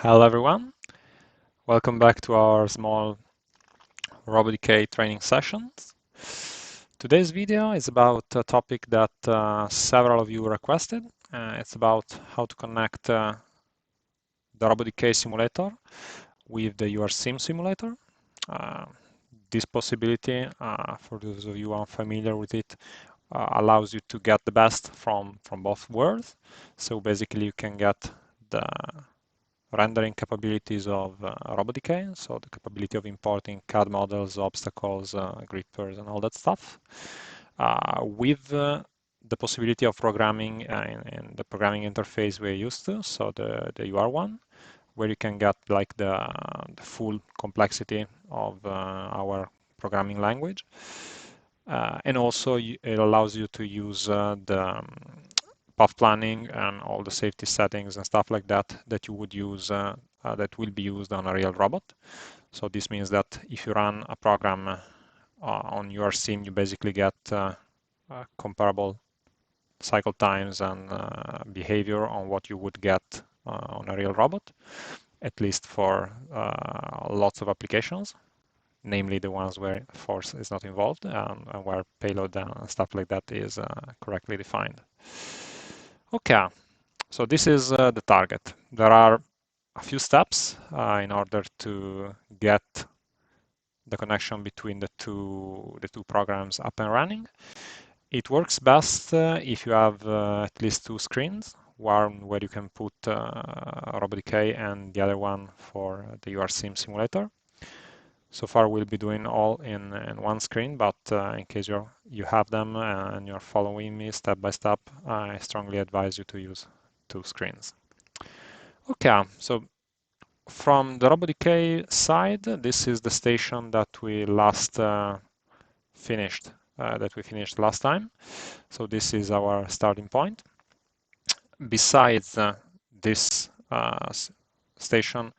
Hello everyone, welcome back to our small RoboDK training sessions. Today's video is about a topic that several of you requested. It's about how to connect the RoboDK simulator with the URSIM simulator. This possibility, for those of you unfamiliar with it, allows you to get the best from both worlds. So basically you can get the rendering capabilities of RoboDK, so the capability of importing CAD models, obstacles, grippers, and all that stuff, with the possibility of programming in the programming interface we're used to, so the UR1, where you can get like the full complexity of our programming language. And also it allows you to use the path planning and all the safety settings and stuff like that that you would use that will be used on a real robot. So this means that if you run a program on your sim, you basically get comparable cycle times and behavior on what you would get on a real robot, at least for lots of applications, namely the ones where force is not involved and where payload and stuff like that is correctly defined. Okay, so this is the target. There are a few steps in order to get the connection between the two programs up and running. It works best if you have at least two screens, one where you can put RoboDK and the other one for the URSIM simulator. So far we'll be doing all in one screen, but in case you have them and you're following me step by step, I strongly advise you to use two screens. Okay, so from the RoboDK side, this is the station that we last finished last time. So this is our starting point. Besides this station,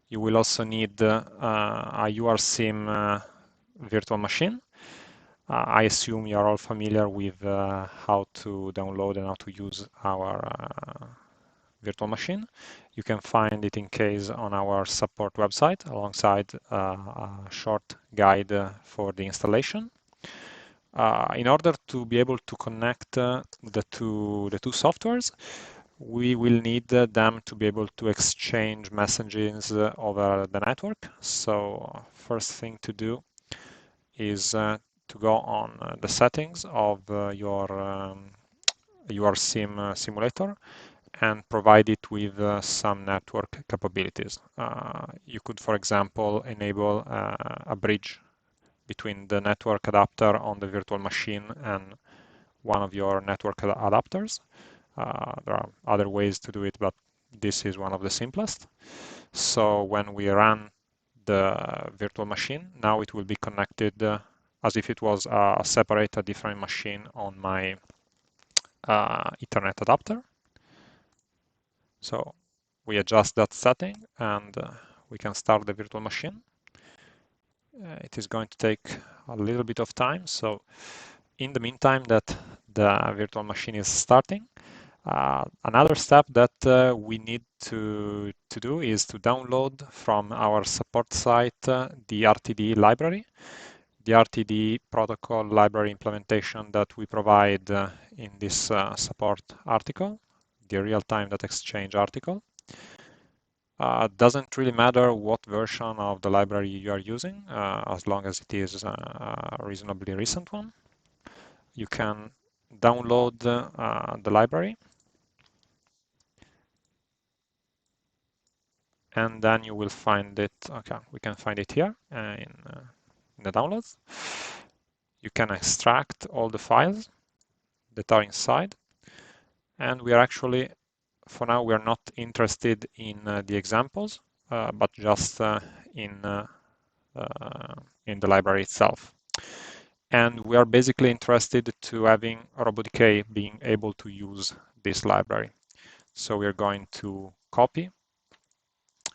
you will also need a URSIM virtual machine. I assume you are all familiar with how to download and how to use our virtual machine. You can find it in case on our support website alongside a short guide for the installation. In order to be able to connect the two softwares, we will need them to be able to exchange messages over the network. So first thing to do is to go on the settings of your sim simulator and provide it with some network capabilities. You could, for example, enable a bridge between the network adapter on the virtual machine and one of your network adapters. There are other ways to do it, but this is one of the simplest. So when we run the virtual machine, now it will be connected as if it was a separate, a different machine on my Ethernet adapter. So we adjust that setting and we can start the virtual machine. It is going to take a little bit of time. So in the meantime that the virtual machine is starting, another step that we need to do is to download from our support site the RTDE library, the RTDE protocol library implementation that we provide in this support article, the real-time data exchange article. Doesn't really matter what version of the library you are using, as long as it is a reasonably recent one. You can download the library, and then you will find it. Okay, we can find it here in the downloads. You can extract all the files that are inside, and we are actually, for now, we are not interested in the examples, but just in the library itself. And we are basically interested to having RoboDK being able to use this library. So we are going to copy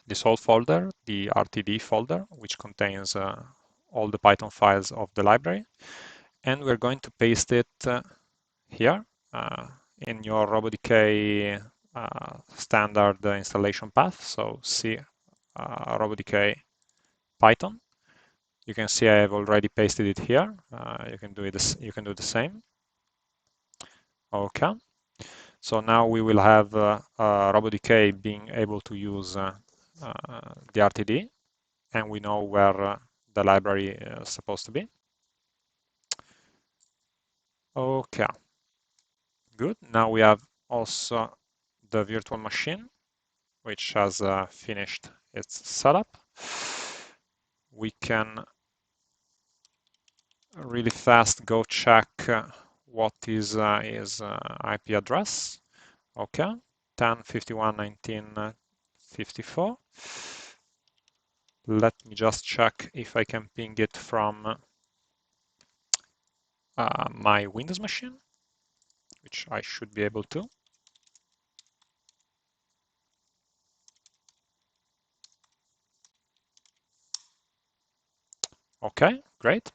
this whole folder, the RTD folder, which contains all the Python files of the library. And we're going to paste it here in your RoboDK standard installation path. So C RoboDK Python. You can see I have already pasted it here. You can do the same. Okay. So now we will have RoboDK being able to use the RTD, and we know where the library is supposed to be. Okay, good. Now we have also the virtual machine, which has finished its setup. We can really fast go check what is his IP address. Okay, 10.51.19.54. Let me just check if I can ping it from my Windows machine, which I should be able to. Okay, great.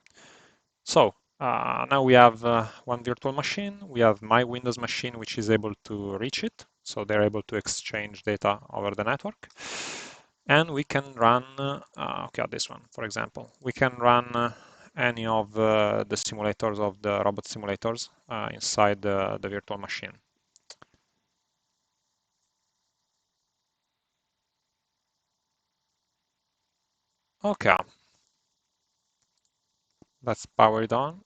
So now we have one virtual machine. We have my Windows machine, which is able to reach it. So they're able to exchange data over the network. And we can run, okay, this one, for example. We can run any of the simulators of the robot simulators inside the virtual machine. Okay, let's power it on.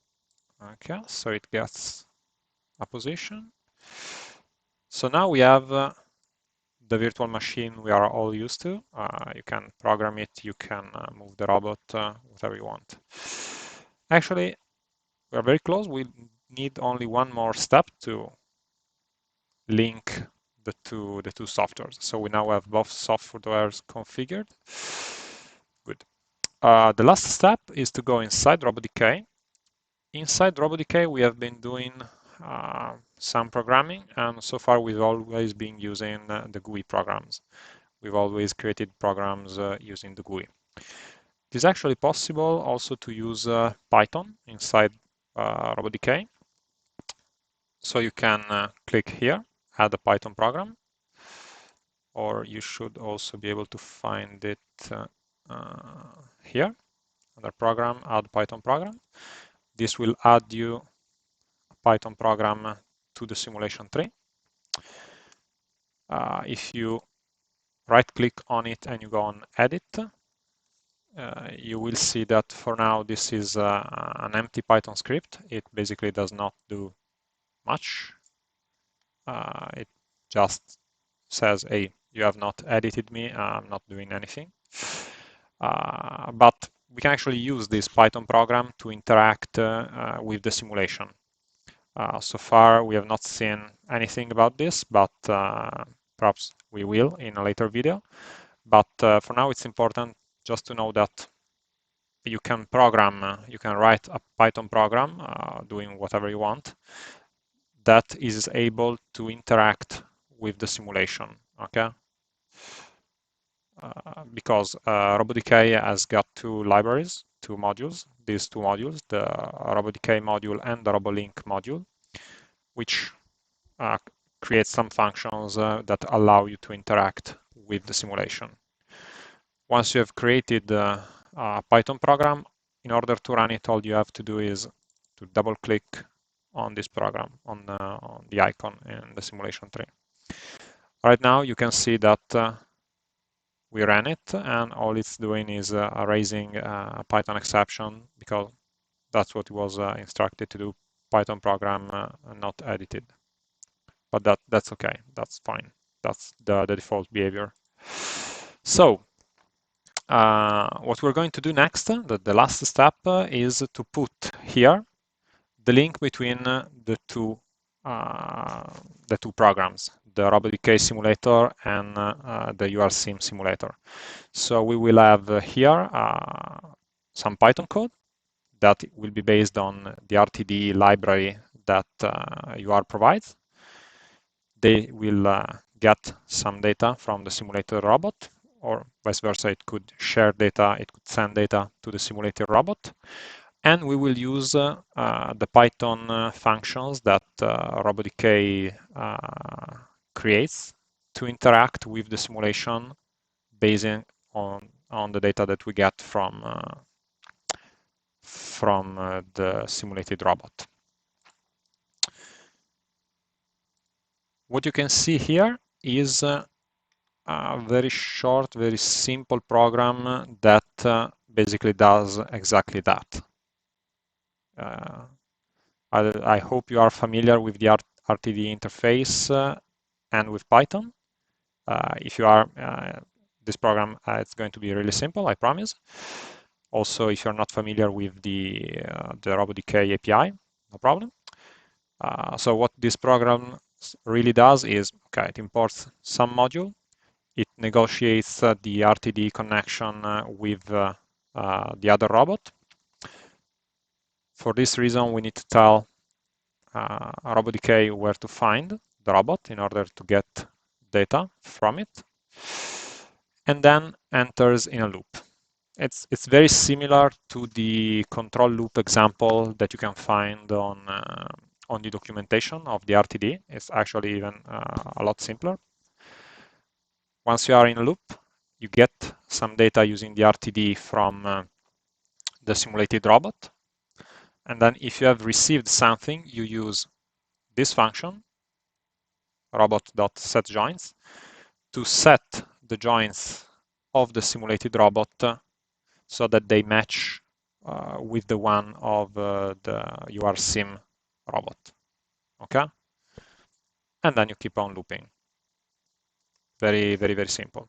Okay, so it gets a position. So now we have the virtual machine we are all used to. You can program it, you can move the robot, whatever you want. Actually, we are very close. We need only one more step to link the two softwares. So we now have both softwares configured. Good. The last step is to go inside RoboDK. Inside RoboDK, we have been doing some programming, and so far we've always been using the GUI programs. We've always created programs using the GUI. It is actually possible also to use Python inside RoboDK. So you can click here, add a Python program, or you should also be able to find it here, under program, add Python program. This will add you a Python program to the simulation tree. If you right-click on it and you go on Edit, you will see that for now this is an empty Python script. It basically does not do much. It just says, hey, you have not edited me, I'm not doing anything. But we can actually use this Python program to interact with the simulation. So far, we have not seen anything about this, but perhaps we will in a later video. But for now, it's important just to know that you can program, you can write a Python program doing whatever you want that is able to interact with the simulation, okay? Because RoboDK has got two libraries, two modules, these two modules, the RoboDK module and the RoboLink module, which create some functions that allow you to interact with the simulation. Once you have created a Python program, in order to run it, all you have to do is to double click on this program, on the icon in the simulation tree. Right now, you can see that we ran it, and all it's doing is raising a Python exception because that's what it was instructed to do, Python program not edited. But that's okay, that's fine. That's the default behavior. So what we're going to do next, the last step, is to put here the link between the two programs, the RoboDK simulator and the URSim simulator. So we will have here some Python code that will be based on the RTD library that UR provides. They will get some data from the simulated robot, or vice versa. It could share data, it could send data to the simulated robot. And we will use the Python functions that RoboDK creates to interact with the simulation based on the data that we get from the simulated robot. What you can see here is a very short, very simple program that basically does exactly that. I hope you are familiar with the RTDE interface and with Python. If you are, this program it's going to be really simple, I promise. Also, if you're not familiar with the RoboDK API, no problem. So what this program really does is, okay, it imports some module, it negotiates the RTD connection with the other robot. For this reason, we need to tell RoboDK where to find the robot in order to get data from it, and then enters in a loop. It's very similar to the control loop example that you can find on the documentation of the RTD. It's actually even a lot simpler. Once you are in a loop, you get some data using the RTD from the simulated robot. And then if you have received something, you use this function, robot.setJoins, to set the joins of the simulated robot so that they match with the one of the URSim robot. Okay? And then you keep on looping. Very, very, very simple.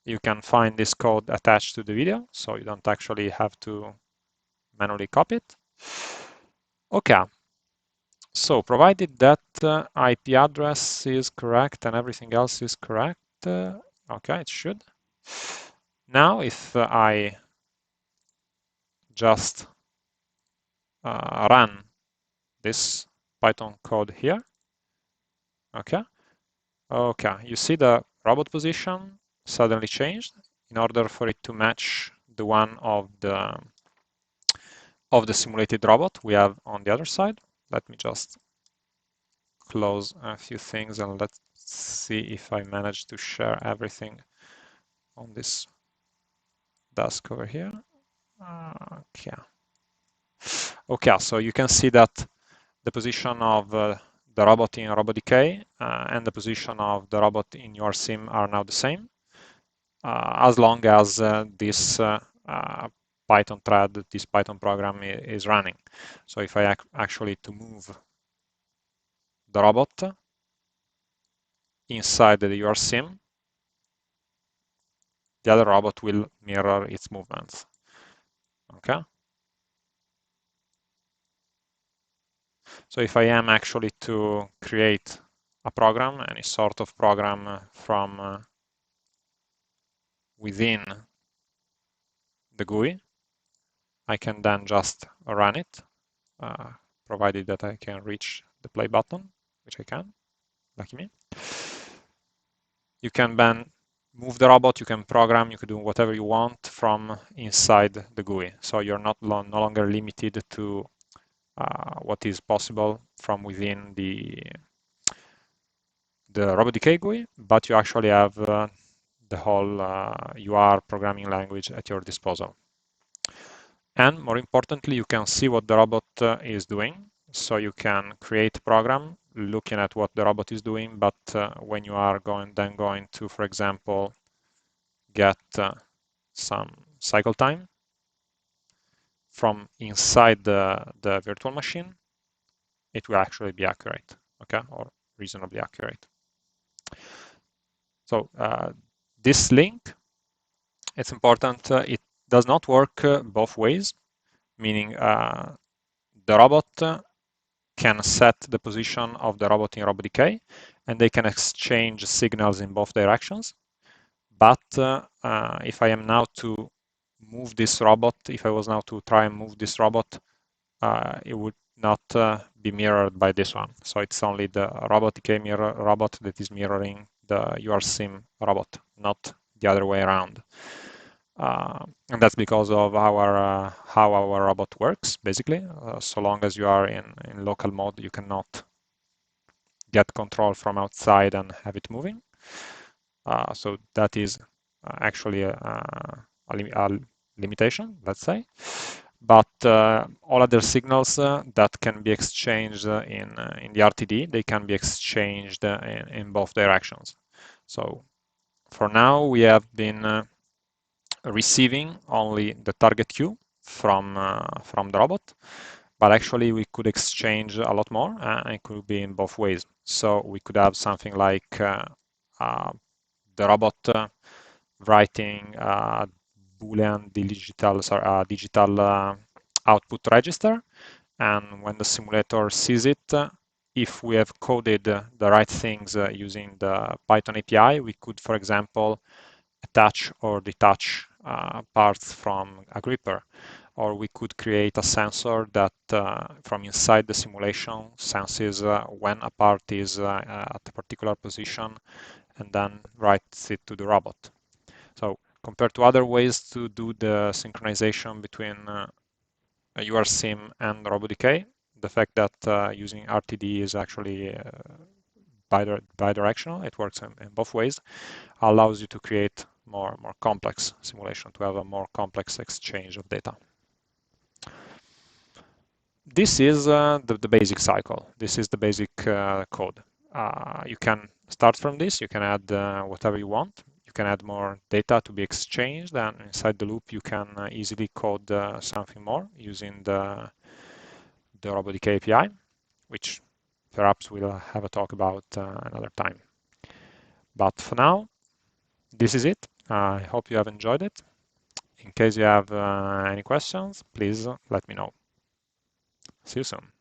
You can find this code attached to the video, so you don't actually have to manually copy it. Okay. So provided that IP address is correct and everything else is correct, okay, it should. Now, if I just run this Python code here, okay, you see the robot position suddenly changed in order for it to match the one of the simulated robot we have on the other side. Let me just close a few things and let's see if I manage to share everything on this desk over here. Okay, so you can see that the position of the robot in RoboDK and the position of the robot in URSim are now the same, as long as this Python thread, this Python program is running. So if I actually to move the robot inside the URSim, the other robot will mirror its movements. Okay. So if I am actually to create a program, any sort of program from within the GUI, I can then just run it, provided that I can reach the play button, which I can, lucky me. You can then move the robot, you can program, you can do whatever you want from inside the GUI. So you're no longer limited to what is possible from within the RoboDK GUI, but you actually have the whole UR programming language at your disposal. And more importantly, you can see what the robot is doing. So you can create a program looking at what the robot is doing, but when you are going to, for example, get some cycle time from inside the virtual machine, it will actually be accurate, okay, or reasonably accurate. So this link, it's important. It does not work both ways, meaning the robot can set the position of the robot in RoboDK, and they can exchange signals in both directions. But if I am now to move this robot, if I was now to try and move this robot, it would not be mirrored by this one. So it's only the RoboDK mirror robot that is mirroring the URSim robot, not the other way around. And that's because of our how our robot works, basically. So long as you are in local mode, you cannot get control from outside and have it moving. So that is actually a limitation, let's say. But all other signals that can be exchanged in the RTD, they can be exchanged in both directions. So for now, we have been receiving only the target queue from the robot, but actually we could exchange a lot more, and it could be in both ways. So we could have something like the robot writing Boolean digital output register, and when the simulator sees it, if we have coded the right things using the Python API, we could, for example, attach or detach parts from a gripper, or we could create a sensor that from inside the simulation senses when a part is at a particular position and then writes it to the robot. So compared to other ways to do the synchronization between URSIM and RoboDK, the fact that using RTD is actually bidirectional, it works in both ways, allows you to create more complex simulation, to have a more complex exchange of data. This is the basic cycle. This is the basic code. You can start from this. You can add whatever you want. You can add more data to be exchanged, and inside the loop you can easily code something more using the RoboDK API, which perhaps we'll have a talk about another time. But for now, this is it. I hope you have enjoyed it. In case you have any questions, please let me know. See you soon.